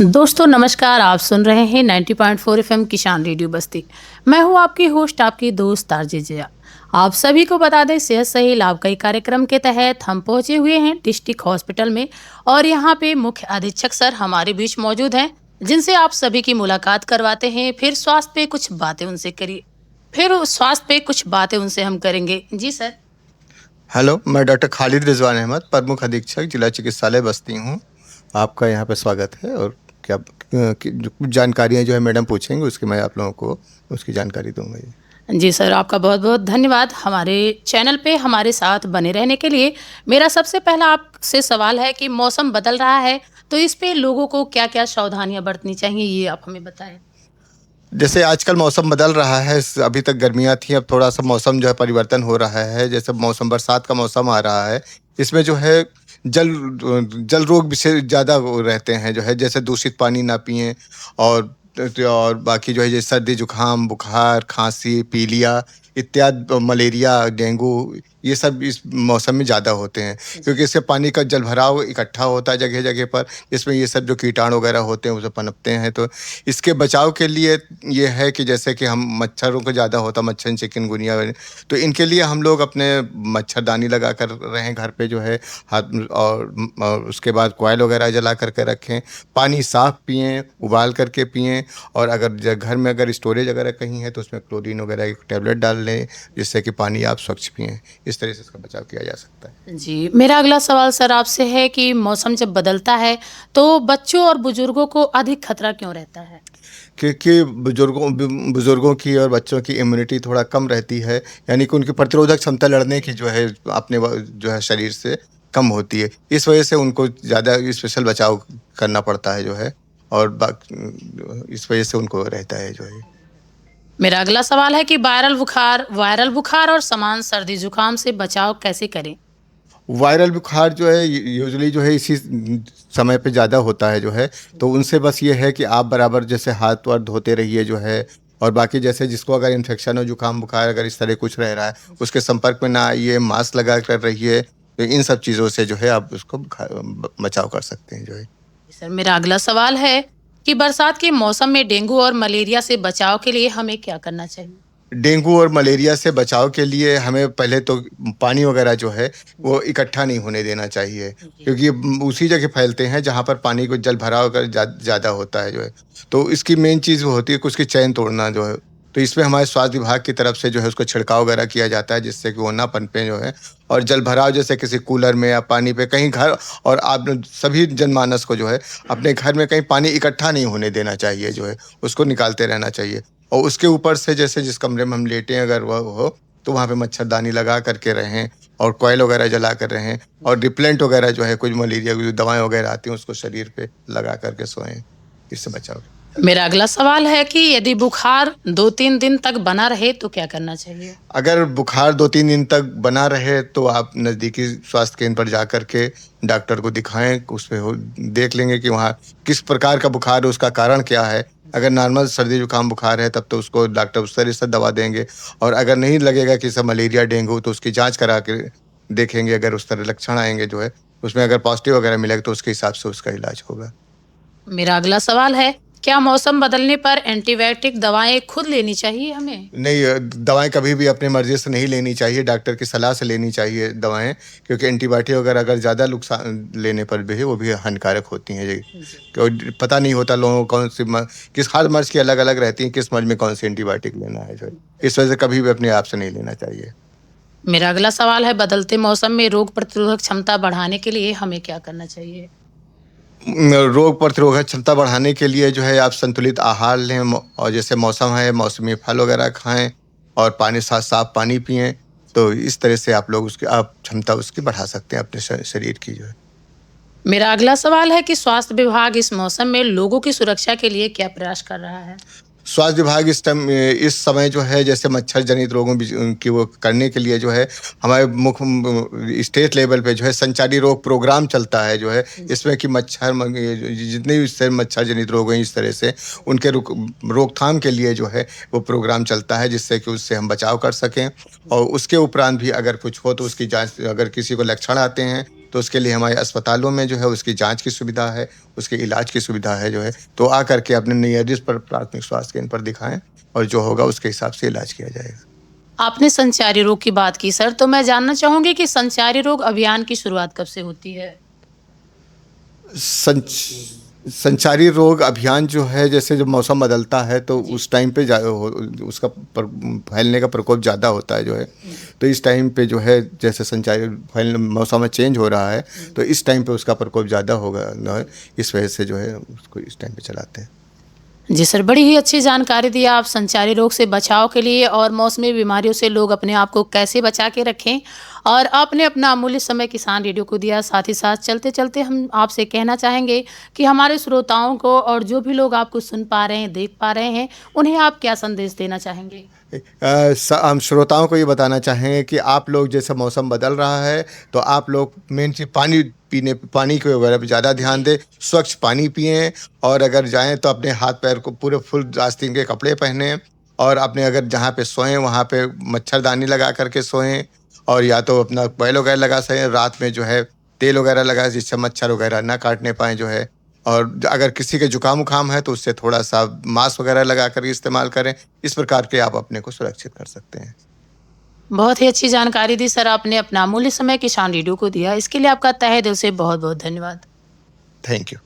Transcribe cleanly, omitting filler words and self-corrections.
दोस्तों नमस्कार। आप सुन रहे हैं 90.4 एफएम किसान रेडियो बस्ती। मैं हूं आपकी होस्ट, आपकी दोस्त तारजी जिया। आप सभी को बता दें, सेहत सही लाभकारी कार्यक्रम के तहत हम पहुंचे हुए हैं डिस्ट्रिक्ट हॉस्पिटल में। और यहां पे मुख्य अधीक्षक सर हमारे बीच मौजूद हैं, जिनसे आप सभी की मुलाकात करवाते हैं। फिर स्वास्थ्य पे कुछ बातें उनसे हम करेंगे। जी सर। हेलो, मैं डॉक्टर खालिद रिजवान अहमद, प्रमुख अधीक्षक जिला चिकित्सालय बस्ती हूँ। आपका यहाँ पे स्वागत है। और क्या जो कुछ जानकारियाँ जो है मैडम पूछेंगे, उसकी मैं आप लोगों को उसकी जानकारी दूंगा जी। जी सर, आपका बहुत बहुत धन्यवाद हमारे चैनल पे हमारे साथ बने रहने के लिए। मेरा सबसे पहला आपसे सवाल है कि मौसम बदल रहा है, तो इस पे लोगों को क्या क्या सावधानियां बरतनी चाहिए, ये आप हमें बताएं। जैसे आजकल मौसम बदल रहा है, अभी तक गर्मियाँ थी, अब थोड़ा सा मौसम जो है परिवर्तन हो रहा है। जैसे मौसम बरसात का मौसम आ रहा है, इसमें जो है जल जल रोग विषय ज़्यादा वो रहते हैं जो है। जैसे दूषित पानी ना पिएं, और बाकी जो है जैसे सर्दी जुकाम बुखार खांसी पीलिया इत्यादि, मलेरिया डेंगू, ये सब इस मौसम में ज़्यादा होते हैं, क्योंकि इससे पानी का जल भराव इकट्ठा होता है जगह जगह पर। इसमें ये सब जो कीटाणु वगैरह होते हैं वो सब पनपते हैं। तो इसके बचाव के लिए ये है कि जैसे कि हम मच्छरों को ज़्यादा होता, मच्छर चिकनगुनिया, तो इनके लिए हम लोग अपने मच्छरदानी लगा कर रहें घर पे जो है। हाथ और उसके बाद कॉइल वगैरह जला करके रखें। पानी साफ़ पिएँ, उबाल करके पिएँ। और अगर घर में अगर स्टोरेज वगैरह कहीं है तो उसमें क्लोरीन वगैरह की टैबलेट डाल लें, जिससे कि पानी आप स्वच्छ पिएँ। इस तरह से इसका बचाव किया जा सकता है। जी, मेरा अगला सवाल सर आपसे है कि मौसम जब बदलता है, तो बच्चों और बुजुर्गों को अधिक खतरा क्यों रहता है? क्योंकि बुजुर्गों की और बच्चों की इम्यूनिटी थोड़ा कम रहती है, यानी कि उनकी प्रतिरोधक क्षमता लड़ने की जो है जो है शरीर से कम होती है। इस वजह से उनको ज़्यादा स्पेशल बचाव करना पड़ता है जो है। और इस वजह से उनको रहता है जो है। मेरा अगला सवाल है कि वायरल बुखार और सामान्य सर्दी जुकाम से बचाव कैसे करें? वायरल बुखार जो है यूजुअली जो है इसी समय पे ज़्यादा होता है जो है। तो उनसे बस ये है कि आप बराबर जैसे हाथ वाथ धोते रहिए जो है। और बाकी जैसे जिसको अगर इन्फेक्शन हो, जुकाम बुखार अगर इस तरह कुछ रह रहा है, उसके संपर्क में ना आइए, मास्क लगा कर रहिए। तो इन सब चीज़ों से जो है आप उसको बचाव कर सकते हैं जो है। सर, मेरा अगला सवाल है कि बरसात के मौसम में डेंगू और मलेरिया से बचाव के लिए हमें क्या करना चाहिए? डेंगू और मलेरिया से बचाव के लिए हमें पहले तो पानी वगैरह जो है वो इकट्ठा नहीं होने देना चाहिए, क्योंकि उसी जगह फैलते हैं जहाँ पर पानी को जल भराव कर ज़्यादा होता है जो है। तो इसकी मेन चीज़ वो होती है कि उसकी चैन तोड़ना जो है। तो इसमें हमारे स्वास्थ्य विभाग की तरफ से जो है उसको छिड़काव वगैरह किया जाता है, जिससे कि वो ना पनपे जो है। और जल भराव जैसे किसी कूलर में या पानी पे कहीं घर, और आप सभी जनमानस को जो है अपने घर में कहीं पानी इकट्ठा नहीं होने देना चाहिए जो है, उसको निकालते रहना चाहिए। और उसके ऊपर से जैसे जिस कमरे में हम लेटे हैं अगर वह हो, तो वहाँ पे मच्छरदानी लगा करके रहें, और कॉइल वगैरह जला कर रहें। और रिपेलेंट वगैरह जो है कुछ मलेरिया की जो दवाएं वगैरह आती हैं उसको शरीर पे लगा करके सोएं। इससे बचाव। मेरा अगला सवाल है कि यदि बुखार 2-3 दिन तक बना रहे तो क्या करना चाहिए? अगर बुखार 2-3 दिन तक बना रहे तो आप नज़दीकी स्वास्थ्य केंद्र पर जा कर के डॉक्टर को दिखाएं। देख लेंगे कि वहाँ किस प्रकार का बुखार है, उसका कारण क्या है। अगर नॉर्मल सर्दी जुकाम बुखार है तब तो उसको डॉक्टर उस तरह से दवा देंगे। और अगर नहीं लगेगा कि सब मलेरिया डेंगू, तो उसकी जांच करा के देखेंगे। अगर उस तरह लक्षण आएंगे जो है, उसमें अगर पॉजिटिव वगैरह मिलेगा तो उसके हिसाब से उसका इलाज होगा। मेरा अगला सवाल है, क्या मौसम बदलने पर एंटीबायोटिक दवाएं खुद लेनी चाहिए हमें? नहीं, दवाएं कभी भी अपनी मर्जी से नहीं लेनी चाहिए, डॉक्टर की सलाह से लेनी चाहिए दवाएं। क्योंकि एंटीबायोटिक वगैरह अगर ज़्यादा नुकसान लेने पर भी है वो भी हानिकारक होती हैं जी। क्यों पता नहीं होता लोगों को किस हर मर्ज की अलग अलग रहती है, किस मर्ज में कौन सी एंटीबायोटिक लेना है जो। इस वजह से कभी भी अपने आप से नहीं लेना चाहिए। मेरा अगला सवाल है, बदलते मौसम में रोग प्रतिरोधक क्षमता बढ़ाने के लिए हमें क्या करना चाहिए? रोग प्रतिरोधक क्षमता बढ़ाने के लिए जो है आप संतुलित आहार लें, और जैसे मौसम है मौसमी फल वगैरह खाएं, और पानी साफ पानी पिएं। तो इस तरह से आप क्षमता उसकी बढ़ा सकते हैं अपने शरीर की जो है। मेरा अगला सवाल है कि स्वास्थ्य विभाग इस मौसम में लोगों की सुरक्षा के लिए क्या प्रयास कर रहा है? स्वास्थ्य विभाग इस समय जो है जैसे मच्छर जनित रोगों की वो करने के लिए जो है हमारे मुख्य स्टेट लेवल पे जो है संचारी रोग प्रोग्राम चलता है जो है। इसमें कि जितने भी इससे मच्छर जनित रोग हैं इस तरह से उनके रोकथाम के लिए जो है वो प्रोग्राम चलता है, जिससे कि उससे हम बचाव कर सकें। और उसके उपरांत भी अगर कुछ हो तो उसकी जांच, अगर किसी को लक्षण आते हैं तो उसके लिए हमारे अस्पतालों में जो है उसकी जांच की सुविधा है, उसके इलाज की सुविधा है जो है, तो आ करके अपने नियरेस्ट पर प्राथमिक स्वास्थ्य केंद्र पर दिखाएं और जो होगा उसके हिसाब से इलाज किया जाएगा। आपने संचारी रोग की बात की सर, तो मैं जानना चाहूंगी कि संचारी रोग अभियान की शुरुआत कब से होती है? संच संचारी रोग अभियान जो है, जैसे जब मौसम बदलता है तो उस टाइम पे उसका फैलने का प्रकोप ज़्यादा होता है जो है, तो इस टाइम पे जो है जैसे मौसम में चेंज हो रहा है तो इस टाइम पे उसका प्रकोप ज़्यादा होगा जो है, इस वजह से जो है उसको इस टाइम पे चलाते हैं। जी सर, बड़ी ही अच्छी जानकारी दी आप संचारी रोग से बचाव के लिए और मौसमी बीमारियों से लोग अपने आप को कैसे बचा के रखें, और आपने अपना अमूल्य समय किसान रेडियो को दिया। साथ ही साथ चलते-चलते हम आपसे कहना चाहेंगे कि हमारे श्रोताओं को और जो भी लोग आपको सुन पा रहे हैं, देख पा रहे हैं, उन्हें आप क्या संदेश देना चाहेंगे? हम श्रोताओं को ये बताना चाहेंगे कि आप लोग जैसे मौसम बदल रहा है तो आप लोग मेन चीज़ पानी को वगैरह पे ज़्यादा ध्यान दें, स्वच्छ पानी पिएं, और अगर जाएं तो अपने हाथ पैर को पूरे फुल आस्तीन के कपड़े पहनें, और अपने अगर जहाँ पे सोएं वहाँ पे मच्छरदानी लगा करके सोएं, और या तो अपना कोयल वगैरह लगा सकें, रात में जो है तेल वगैरह लगाएं जिससे मच्छर वगैरह ना काटने पाएँ जो है, और अगर किसी के जुकाम उखाम है तो उससे थोड़ा सा मास्क वगैरह लगा कर इस्तेमाल करें। इस प्रकार के आप अपने को सुरक्षित कर सकते हैं। बहुत ही अच्छी जानकारी दी सर आपने, अपना अमूल्य समय किसान रेडियो को दिया। इसके लिए आपका तहे दिल से बहुत-बहुत धन्यवाद। Thank you.